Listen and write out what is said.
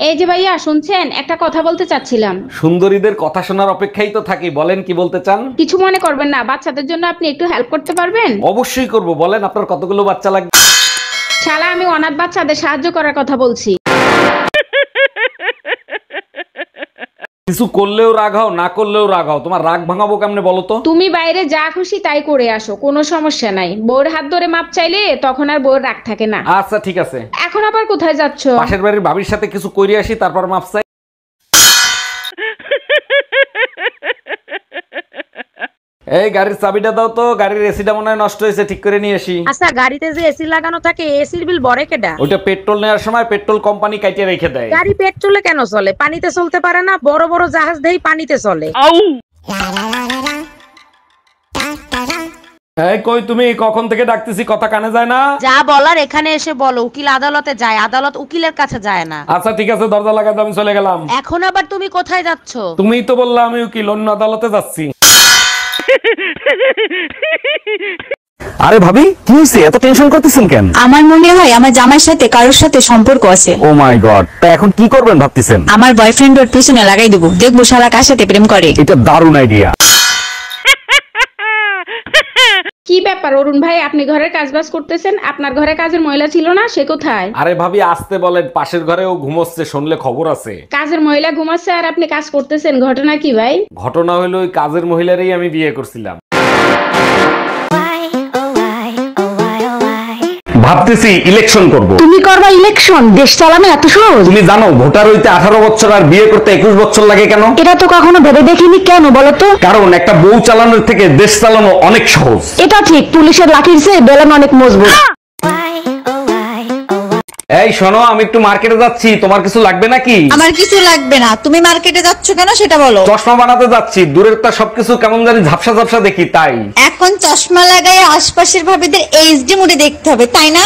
এই যে ভাইয়া শুনছেন, একটা কথা বলতে চাচ্ছিলাম। সুন্দরীদের কথা শোনার অপেক্ষাই তো থাকি, বলেন কি বলতে চান। কিছু মনে করবেন না, বাচ্চাদের জন্য আপনি একটু হেল্প করতে পারবেন? অবশ্যই করব, বলেন আপনার কতগুলো বাচ্চা লাগবে। শালা, আমি অনাথ বাচ্চাদের সাহায্য করার কথা বলছি। কিছু করলেও রাগ হও, না করলেও রাগ হও, তোমার রাগ ভাঙাবো কেমনে বলো তো। তুমি বাইরে যা খুশি তাই করে আসো, কোনো সমস্যা নাই। বউর হাত ধরে মাপ চাইলে তখন আর বউর রাগ থাকে না। আচ্ছা ঠিক আছে, এখন আবার কোথায় যাচ্ছ? পাশের বাড়ির ভাবির সাথে কিছু করে আসি, তারপর মাপ চাই। এই গাড়ির চাবিটা দাও তো, গাড়ির এসিটা মনে হয় নষ্ট হয়েছে, ঠিক করে নিয়ে আসি। আচ্ছা, গাড়িতে যে এসি লাগানো থাকে এসির বিল বড় কেডা? ওইটা পেট্রোল নেওয়ার সময় পেট্রোল কোম্পানি কাটিয়ে রেখে দেয়। গাড়ি পেট্রোলে কেন চলে? পানিতে চলতে পারে না? বড় বড় জাহাজ দেই পানিতে চলে। এই কই তুমি, কখন থেকে ডাকতেছি, কথা কানে যায় না? যা বলার এখানে এসে বলো। উকিল আদালতে যায়, আদালত উকিলের কাছে যায় না। আচ্ছা ঠিক আছে, দরজা লাগাতে আমি চলে গেলাম। এখন আবার তুমি কোথায় যাচ্ছ? তুমিই তো বললা আমি উকিল, অন্য আদালতে যাচ্ছি। আরে ভাবি, কি হয়েছে, এত টেনশন করতেছেন কেন? আমার মনে হয় আমার জামাইয়ের সাথে কারোর সাথে সম্পর্ক আছে। ও মাই গড, তা এখন কি করবেন ভাবতেছেন? আমার বয়ফ্রেন্ড ওর পিছনে লাগাই দেবো, দেখবো শালা কার সাথে প্রেম করে। এটা দারুণ আইডিয়া। কি ব্যাপার অরুণ ভাই, আপনি ঘরের কাজবাজ করতেছেন, আপনার ঘরে কাজের মহিলা ছিল না? সে কোথায়? আরে ভাবি আসতে বলেন, পাশের ঘরে ও ঘুমোচ্ছে, শুনলে খবর আছে। কাজের মহিলা ঘুমাচ্ছে আর আপনি কাজ করতেছেন, ঘটনা কি ভাই? ঘটনা হলো ওই কাজের মহিলারই আমি বিয়ে করছিলাম। ভাবতেছি ইলেকশন করব। তুমি করবা ইলেকশন? দেশ চালানো এত সহজ? তুমি জানো ভোটার হইতে 18 বছর আর বিয়ে করতে 21 বছর লাগে কেন? এটা তো কখনো ভেবে দেখিনি, কেন বলো তো? কারণ একটা বউ চালানোর থেকে দেশ চালানো অনেক সহজ। এটা ঠিক, পুলিশের লাঠির চেয়ে বেলন অনেক মজবুত। এই শোনো, আমি একটু মার্কেটে যাচ্ছি, তোমার কিছু লাগবে নাকি? আমার কিছু লাগবে না, তুমি মার্কেটে যাচ্ছ কেন সেটা বলো। চশমা বানাতে যাচ্ছি, দূরের তা সবকিছু কেমন জানি ঝাপসা ঝাপসা দেখি, তাই। এখন চশমা লাগায় আশপাশের ভাবিদের এইচডি মুডে দেখতে হবে, তাই না?